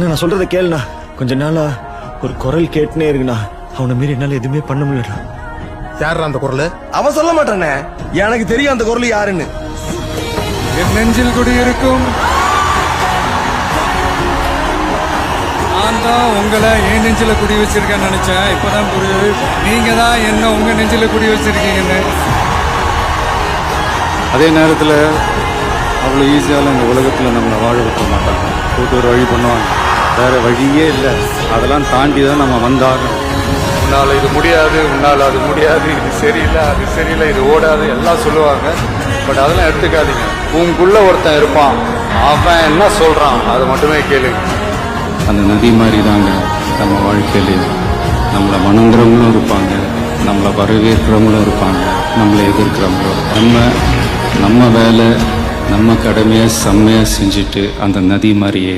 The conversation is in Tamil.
நான் சொல்றத கேளுண்ணா. கொஞ்ச நாளா ஒரு குரல் கேட்டுனே இருக்குண்ணா. அவனை மீறி என்னால எதுவுமே பண்ண முடியலண்ணா. யார் அந்த குரல்? அவன் சொல்ல மாட்டானே, எனக்கு தெரியும் அந்த குரல் யாருன்னு. என் நெஞ்சில் குடியிருக்கும் நான் தான் உங்களை என் நெஞ்சில குடி வச்சிருக்கேன்னு நினைச்சேன். இப்பதான் புரியுது, நீங்க தான் என்ன உங்க நெஞ்சில குடி வச்சிருக்கீங்கன்னு. அதே நேரத்தில் அவ்வளோ ஈஸியால் இந்த உலகத்தில் நம்மளை வாழ வைக்க மாட்டாங்க. கூட்டு ஒரு வழி பண்ணுவாங்க, வேறு வழியே இல்லை. அதெல்லாம் தாண்டி தான் நம்ம வந்தாகணும். உன்னால் இது முடியாது, உன்னால் அது முடியாது, இது சரியில்லை, அது சரியில்லை, இது ஓடாது எல்லாம் சொல்லுவாங்க. பட் அதெல்லாம் எடுத்துக்காதீங்க. உங்களுக்குள்ள ஒருத்தன் இருப்பான், அவன் என்ன சொல்கிறான் அதை மட்டுமே கேளுங்க. அந்த நதி மாதிரி தாங்க நம்ம வாழ்க்கையிலையும். நம்மளை வணங்குறவங்களும் இருப்பாங்க, நம்மளை வரவேற்கிறவங்களும் இருப்பாங்க, நம்மளை எதிர்க்கிறவங்களும். நம்ம வேலை நம்ம கடமையை செம்மையாக செஞ்சுட்டு அந்த நதி மாதிரியே